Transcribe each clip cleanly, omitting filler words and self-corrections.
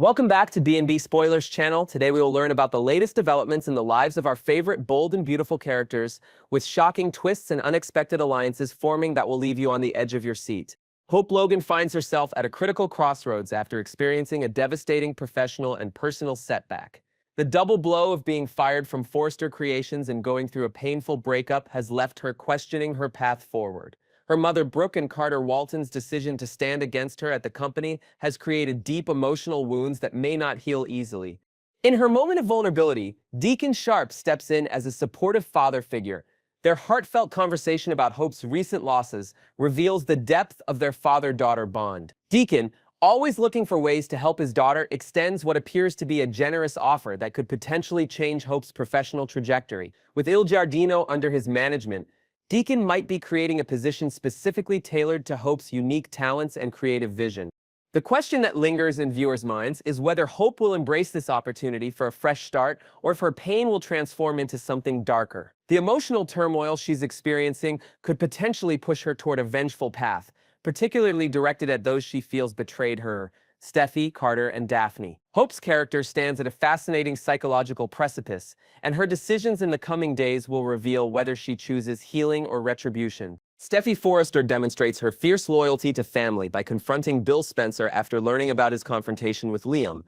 Welcome back to B&B Spoilers channel. Today we will learn about the latest developments in the lives of our favorite bold and beautiful characters, with shocking twists and unexpected alliances forming that will leave you on the edge of your seat. Hope Logan finds herself at a critical crossroads after experiencing a devastating professional and personal setback. The double blow of being fired from Forrester Creations and going through a painful breakup has left her questioning her path forward. Her mother, Brooke, and Carter Walton's decision to stand against her at the company has created deep emotional wounds that may not heal easily. In her moment of vulnerability, Deacon Sharp steps in as a supportive father figure. Their heartfelt conversation about Hope's recent losses reveals the depth of their father-daughter bond. Deacon, always looking for ways to help his daughter, extends what appears to be a generous offer that could potentially change Hope's professional trajectory. With Il Giardino under his management, Deacon might be creating a position specifically tailored to Hope's unique talents and creative vision. The question that lingers in viewers' minds is whether Hope will embrace this opportunity for a fresh start or if her pain will transform into something darker. The emotional turmoil she's experiencing could potentially push her toward a vengeful path, particularly directed at those she feels betrayed her: Steffy, Carter, and Daphne. Hope's character stands at a fascinating psychological precipice, and her decisions in the coming days will reveal whether she chooses healing or retribution. Steffy Forrester demonstrates her fierce loyalty to family by confronting Bill Spencer after learning about his confrontation with Liam.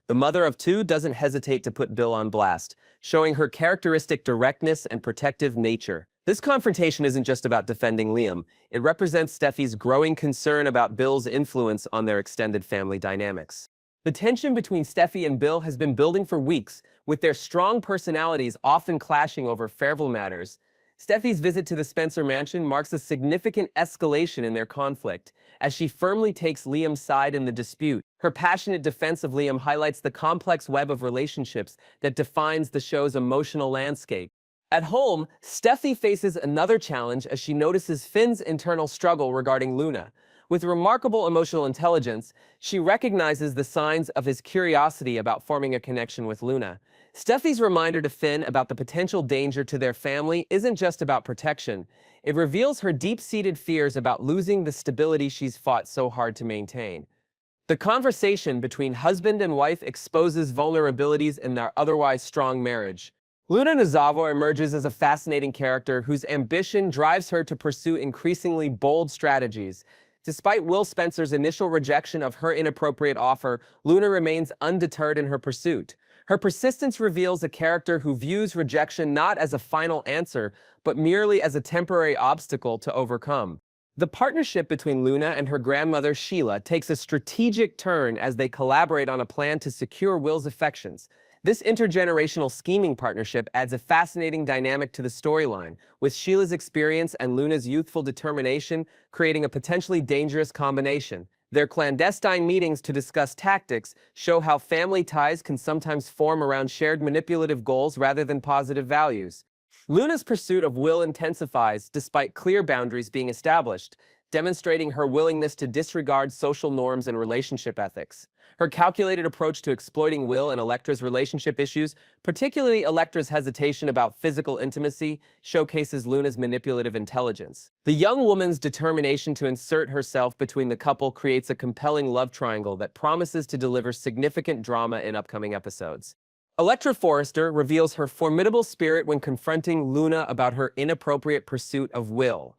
The mother of two doesn't hesitate to put Bill on blast, showing her characteristic directness and protective nature. This confrontation isn't just about defending Liam. It represents Steffy's growing concern about Bill's influence on their extended family dynamics. The tension between Steffy and Bill has been building for weeks, with their strong personalities often clashing over trivial matters. Steffy's visit to the Spencer mansion marks a significant escalation in their conflict, as she firmly takes Liam's side in the dispute. Her passionate defense of Liam highlights the complex web of relationships that defines the show's emotional landscape. At home, Steffy faces another challenge as she notices Finn's internal struggle regarding Luna. With remarkable emotional intelligence, she recognizes the signs of his curiosity about forming a connection with Luna. Steffy's reminder to Finn about the potential danger to their family isn't just about protection. It reveals her deep-seated fears about losing the stability she's fought so hard to maintain. The conversation between husband and wife exposes vulnerabilities in their otherwise strong marriage. Luna Nazavo emerges as a fascinating character whose ambition drives her to pursue increasingly bold strategies. Despite Will Spencer's initial rejection of her inappropriate offer, Luna remains undeterred in her pursuit. Her persistence reveals a character who views rejection not as a final answer, but merely as a temporary obstacle to overcome. The partnership between Luna and her grandmother Sheila takes a strategic turn as they collaborate on a plan to secure Will's affections. This intergenerational scheming partnership adds a fascinating dynamic to the storyline, with Sheila's experience and Luna's youthful determination creating a potentially dangerous combination. Their clandestine meetings to discuss tactics show how family ties can sometimes form around shared manipulative goals rather than positive values. Luna's pursuit of Will intensifies despite clear boundaries being established, demonstrating her willingness to disregard social norms and relationship ethics. Her calculated approach to exploiting Will and Electra's relationship issues, particularly Electra's hesitation about physical intimacy, showcases Luna's manipulative intelligence. The young woman's determination to insert herself between the couple creates a compelling love triangle that promises to deliver significant drama in upcoming episodes. Electra Forrester reveals her formidable spirit when confronting Luna about her inappropriate pursuit of Will.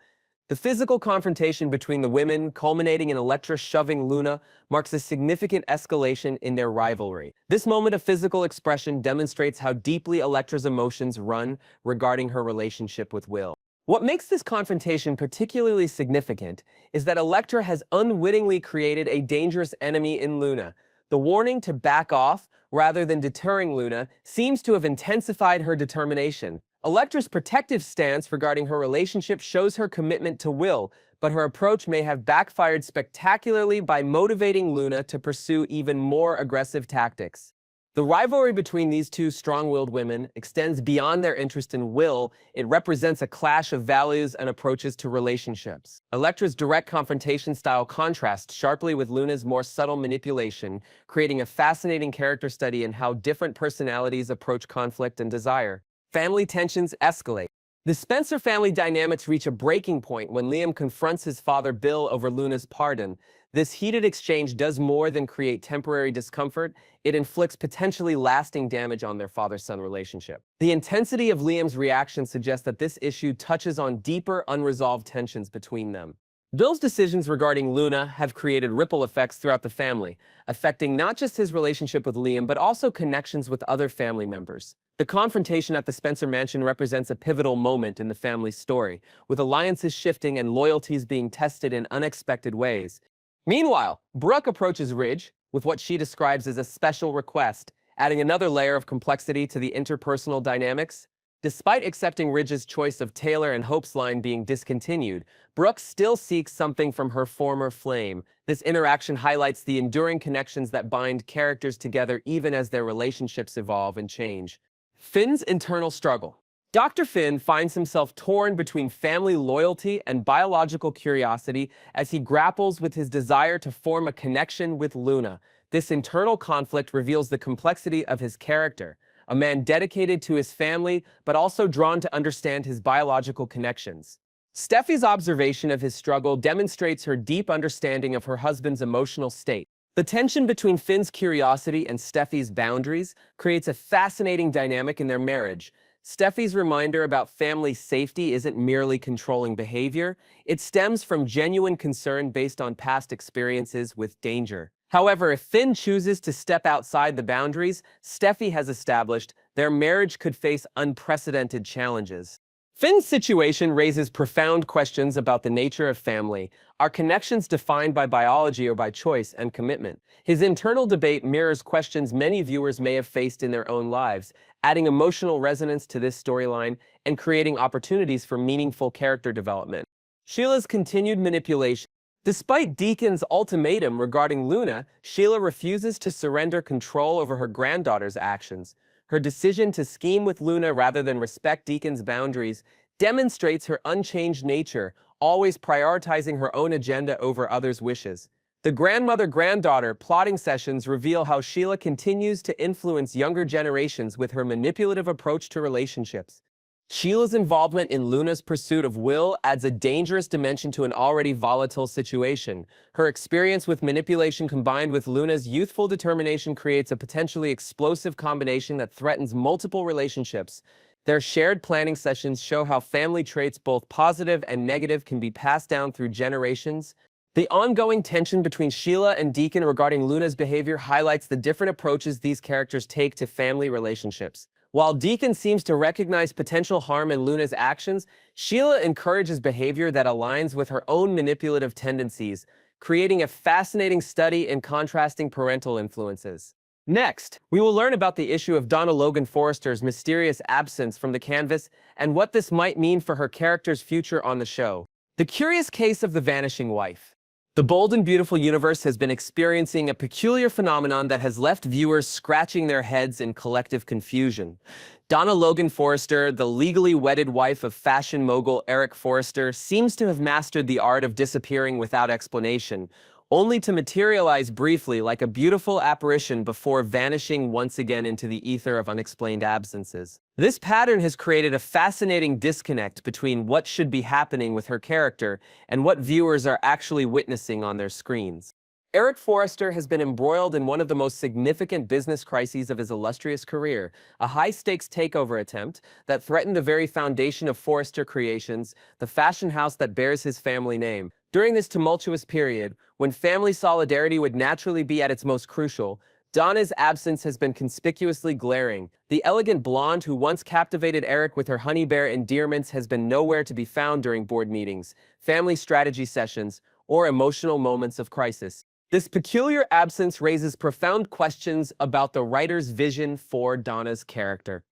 The physical confrontation between the women, culminating in Electra shoving Luna, marks a significant escalation in their rivalry. This moment of physical expression demonstrates how deeply Electra's emotions run regarding her relationship with Will. What makes this confrontation particularly significant is that Electra has unwittingly created a dangerous enemy in Luna. The warning to back off, rather than deterring Luna, seems to have intensified her determination. Electra's protective stance regarding her relationship shows her commitment to Will, but her approach may have backfired spectacularly by motivating Luna to pursue even more aggressive tactics. The rivalry between these two strong-willed women extends beyond their interest in Will. It represents a clash of values and approaches to relationships. Electra's direct confrontation style contrasts sharply with Luna's more subtle manipulation, creating a fascinating character study in how different personalities approach conflict and desire. Family tensions escalate. The Spencer family dynamics reach a breaking point when Liam confronts his father Bill over Luna's pardon. This heated exchange does more than create temporary discomfort, it inflicts potentially lasting damage on their father-son relationship. The intensity of Liam's reaction suggests that this issue touches on deeper, unresolved tensions between them. Bill's decisions regarding Luna have created ripple effects throughout the family, affecting not just his relationship with Liam, but also connections with other family members. The confrontation at the Spencer mansion represents a pivotal moment in the family's story, with alliances shifting and loyalties being tested in unexpected ways. Meanwhile, Brooke approaches Ridge with what she describes as a special request, adding another layer of complexity to the interpersonal dynamics. Despite accepting Ridge's choice of Taylor and Hope's line being discontinued, Brooke still seeks something from her former flame. This interaction highlights the enduring connections that bind characters together even as their relationships evolve and change. Finn's internal struggle. Dr. Finn finds himself torn between family loyalty and biological curiosity as he grapples with his desire to form a connection with Luna. This internal conflict reveals the complexity of his character, a man dedicated to his family but also drawn to understand his biological connections. Steffy's observation of his struggle demonstrates her deep understanding of her husband's emotional state. The tension between Finn's curiosity and Steffy's boundaries creates a fascinating dynamic in their marriage. Steffy's reminder about family safety isn't merely controlling behavior, it stems from genuine concern based on past experiences with danger. However, if Finn chooses to step outside the boundaries Steffy has established, their marriage could face unprecedented challenges. Finn's situation raises profound questions about the nature of family. Are connections defined by biology or by choice and commitment? His internal debate mirrors questions many viewers may have faced in their own lives, adding emotional resonance to this storyline and creating opportunities for meaningful character development. Sheila's continued manipulation. Despite Deacon's ultimatum regarding Luna, Sheila refuses to surrender control over her granddaughter's actions. Her decision to scheme with Luna rather than respect Deacon's boundaries demonstrates her unchanged nature, always prioritizing her own agenda over others' wishes. The grandmother-granddaughter plotting sessions reveal how Sheila continues to influence younger generations with her manipulative approach to relationships. Sheila's involvement in Luna's pursuit of Will adds a dangerous dimension to an already volatile situation. Her experience with manipulation combined with Luna's youthful determination creates a potentially explosive combination that threatens multiple relationships. Their shared planning sessions show how family traits, both positive and negative, can be passed down through generations. The ongoing tension between Sheila and Deacon regarding Luna's behavior highlights the different approaches these characters take to family relationships. While Deacon seems to recognize potential harm in Luna's actions, Sheila encourages behavior that aligns with her own manipulative tendencies, creating a fascinating study in contrasting parental influences. Next, we will learn about the issue of Donna Logan Forrester's mysterious absence from the canvas and what this might mean for her character's future on the show. The curious case of the vanishing wife. The Bold and Beautiful universe has been experiencing a peculiar phenomenon that has left viewers scratching their heads in collective confusion. Donna Logan Forrester, the legally wedded wife of fashion mogul Eric Forrester, seems to have mastered the art of disappearing without explanation, only to materialize briefly like a beautiful apparition before vanishing once again into the ether of unexplained absences. This pattern has created a fascinating disconnect between what should be happening with her character and what viewers are actually witnessing on their screens. Eric Forrester has been embroiled in one of the most significant business crises of his illustrious career, a high-stakes takeover attempt that threatened the very foundation of Forrester Creations, the fashion house that bears his family name. During this tumultuous period, when family solidarity would naturally be at its most crucial, Donna's absence has been conspicuously glaring. The elegant blonde who once captivated Eric with her honey bear endearments has been nowhere to be found during board meetings, family strategy sessions, or emotional moments of crisis. This peculiar absence raises profound questions about the writer's vision for Donna's character.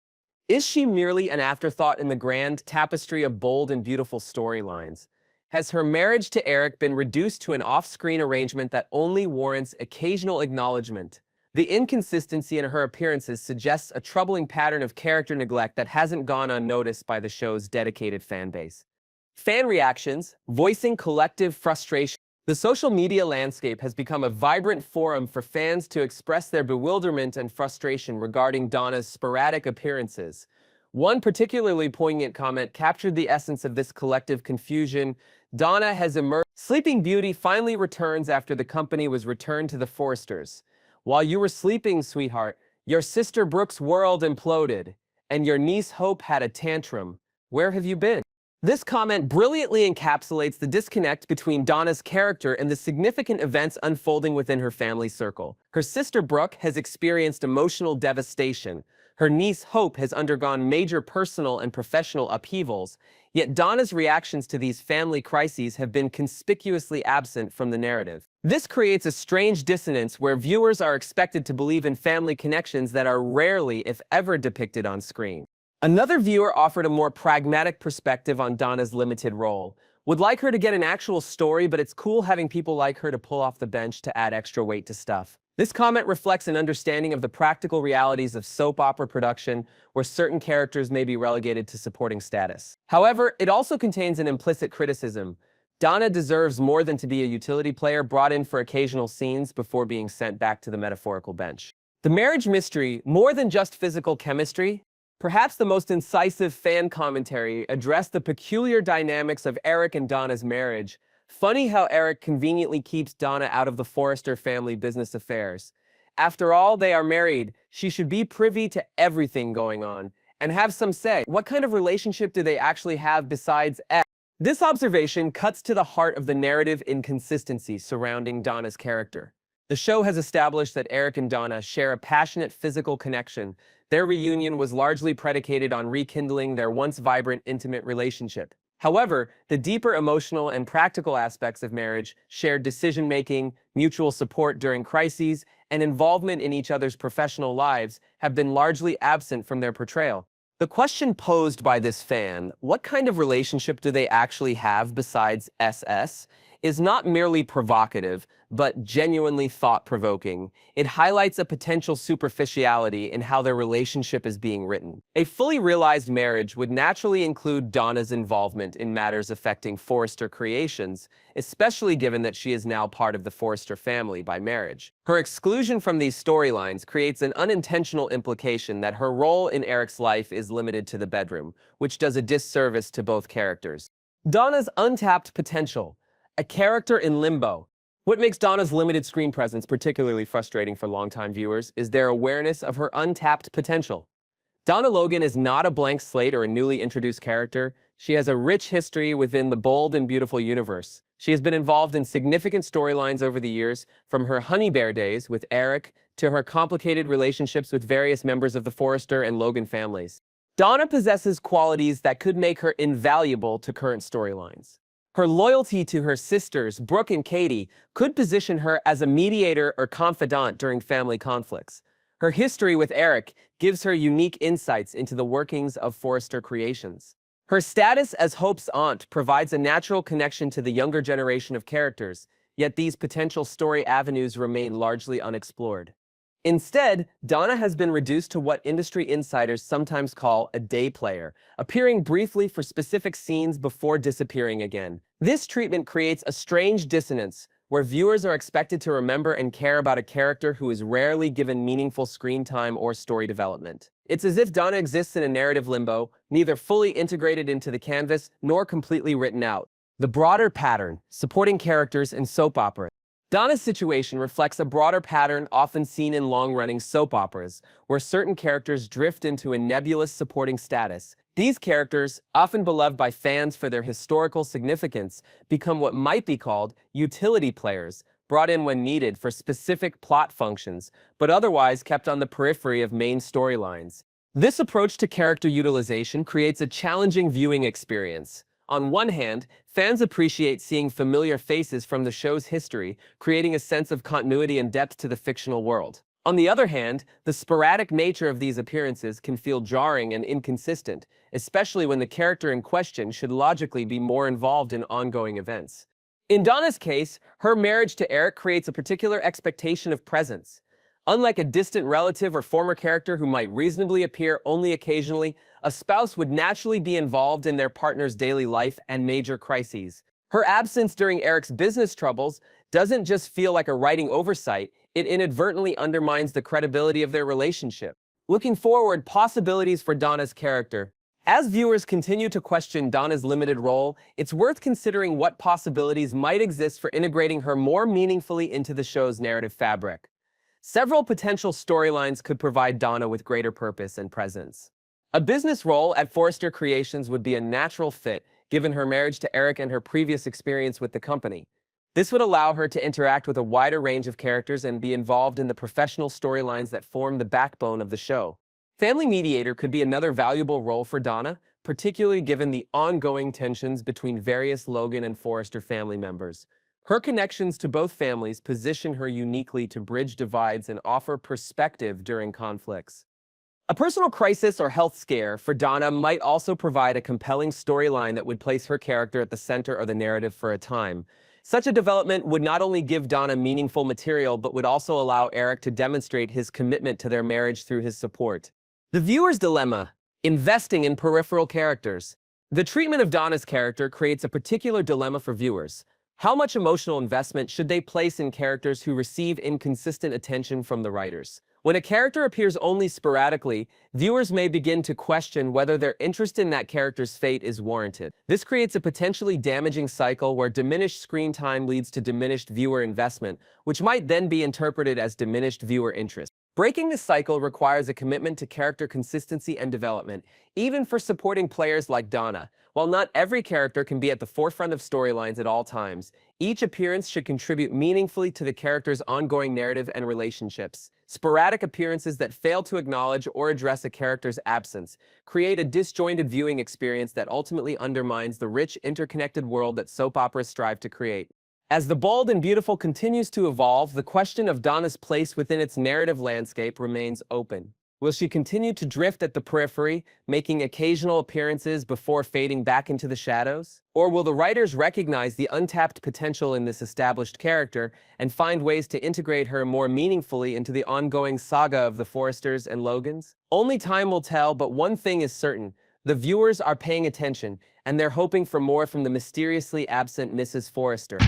Is she merely an afterthought in the grand tapestry of bold and beautiful storylines? Has her marriage to Eric been reduced to an off-screen arrangement that only warrants occasional acknowledgement? The inconsistency in her appearances suggests a troubling pattern of character neglect that hasn't gone unnoticed by the show's dedicated fan base. Fan reactions, voicing collective frustration. The social media landscape has become a vibrant forum for fans to express their bewilderment and frustration regarding Donna's sporadic appearances. One particularly poignant comment captured the essence of this collective confusion. Donna has emerged. Sleeping Beauty finally returns after the company was returned to the Foresters. While you were sleeping, sweetheart, your sister Brooke's world imploded, and your niece Hope had a tantrum. Where have you been? This comment brilliantly encapsulates the disconnect between Donna's character and the significant events unfolding within her family circle. Her sister Brooke has experienced emotional devastation. Her niece Hope has undergone major personal and professional upheavals, yet Donna's reactions to these family crises have been conspicuously absent from the narrative. This creates a strange dissonance where viewers are expected to believe in family connections that are rarely, if ever, depicted on screen. Another viewer offered a more pragmatic perspective on Donna's limited role. Would like her to get an actual story, but it's cool having people like her to pull off the bench to add extra weight to stuff. This comment reflects an understanding of the practical realities of soap opera production, where certain characters may be relegated to supporting status. However, it also contains an implicit criticism. Donna deserves more than to be a utility player brought in for occasional scenes before being sent back to the metaphorical bench. The marriage mystery, more than just physical chemistry, perhaps the most incisive fan commentary addressed the peculiar dynamics of Eric and Donna's marriage. Funny how Eric conveniently keeps Donna out of the Forrester family business affairs. After all, they are married. She should be privy to everything going on and have some say. What kind of relationship do they actually have besides X? This observation cuts to the heart of the narrative inconsistency surrounding Donna's character. The show has established that Eric and Donna share a passionate physical connection. Their reunion was largely predicated on rekindling their once vibrant, intimate relationship. However, the deeper emotional and practical aspects of marriage, shared decision-making, mutual support during crises, and involvement in each other's professional lives have been largely absent from their portrayal. The question posed by this fan, what kind of relationship do they actually have besides SS, is not merely provocative, but genuinely thought-provoking. It highlights a potential superficiality in how their relationship is being written. A fully realized marriage would naturally include Donna's involvement in matters affecting Forrester creations, especially given that she is now part of the Forrester family by marriage. Her exclusion from these storylines creates an unintentional implication that her role in Eric's life is limited to the bedroom, which does a disservice to both characters. Donna's untapped potential. A character in limbo. What makes Donna's limited screen presence particularly frustrating for longtime viewers is their awareness of her untapped potential. Donna Logan is not a blank slate or a newly introduced character. She has a rich history within the bold and beautiful universe. She has been involved in significant storylines over the years, from her Honey Bear days with Eric to her complicated relationships with various members of the Forrester and Logan families. Donna possesses qualities that could make her invaluable to current storylines. Her loyalty to her sisters, Brooke and Katie, could position her as a mediator or confidant during family conflicts. Her history with Eric gives her unique insights into the workings of Forrester creations. Her status as Hope's aunt provides a natural connection to the younger generation of characters, yet these potential story avenues remain largely unexplored. Instead, Donna has been reduced to what industry insiders sometimes call a day player, appearing briefly for specific scenes before disappearing again. This treatment creates a strange dissonance, where viewers are expected to remember and care about a character who is rarely given meaningful screen time or story development. It's as if Donna exists in a narrative limbo, neither fully integrated into the canvas nor completely written out. The broader pattern, supporting characters in soap operas. Donna's situation reflects a broader pattern often seen in long-running soap operas, where certain characters drift into a nebulous supporting status. These characters, often beloved by fans for their historical significance, become what might be called utility players, brought in when needed for specific plot functions, but otherwise kept on the periphery of main storylines. This approach to character utilization creates a challenging viewing experience. On one hand, fans appreciate seeing familiar faces from the show's history, creating a sense of continuity and depth to the fictional world. On the other hand, the sporadic nature of these appearances can feel jarring and inconsistent, especially when the character in question should logically be more involved in ongoing events. In Donna's case, her marriage to Eric creates a particular expectation of presence. Unlike a distant relative or former character who might reasonably appear only occasionally, a spouse would naturally be involved in their partner's daily life and major crises. Her absence during Eric's business troubles doesn't just feel like a writing oversight, it inadvertently undermines the credibility of their relationship. Looking forward, possibilities for Donna's character. As viewers continue to question Donna's limited role, it's worth considering what possibilities might exist for integrating her more meaningfully into the show's narrative fabric. Several potential storylines could provide Donna with greater purpose and presence. A business role at Forrester Creations would be a natural fit, given her marriage to Eric and her previous experience with the company. This would allow her to interact with a wider range of characters and be involved in the professional storylines that form the backbone of the show. Family mediator could be another valuable role for Donna, particularly given the ongoing tensions between various Logan and Forrester family members. Her connections to both families position her uniquely to bridge divides and offer perspective during conflicts. A personal crisis or health scare for Donna might also provide a compelling storyline that would place her character at the center of the narrative for a time. Such a development would not only give Donna meaningful material, but would also allow Eric to demonstrate his commitment to their marriage through his support. The viewer's dilemma: investing in peripheral characters. The treatment of Donna's character creates a particular dilemma for viewers. How much emotional investment should they place in characters who receive inconsistent attention from the writers? When a character appears only sporadically, viewers may begin to question whether their interest in that character's fate is warranted. This creates a potentially damaging cycle where diminished screen time leads to diminished viewer investment, which might then be interpreted as diminished viewer interest. Breaking this cycle requires a commitment to character consistency and development, even for supporting players like Donna. While not every character can be at the forefront of storylines at all times, each appearance should contribute meaningfully to the character's ongoing narrative and relationships. Sporadic appearances that fail to acknowledge or address a character's absence create a disjointed viewing experience that ultimately undermines the rich, interconnected world that soap operas strive to create. As The Bold and Beautiful continues to evolve, the question of Donna's place within its narrative landscape remains open. Will she continue to drift at the periphery, making occasional appearances before fading back into the shadows? Or will the writers recognize the untapped potential in this established character and find ways to integrate her more meaningfully into the ongoing saga of the Forresters and Logans? Only time will tell, but one thing is certain: the viewers are paying attention, and they're hoping for more from the mysteriously absent Mrs. Forrester.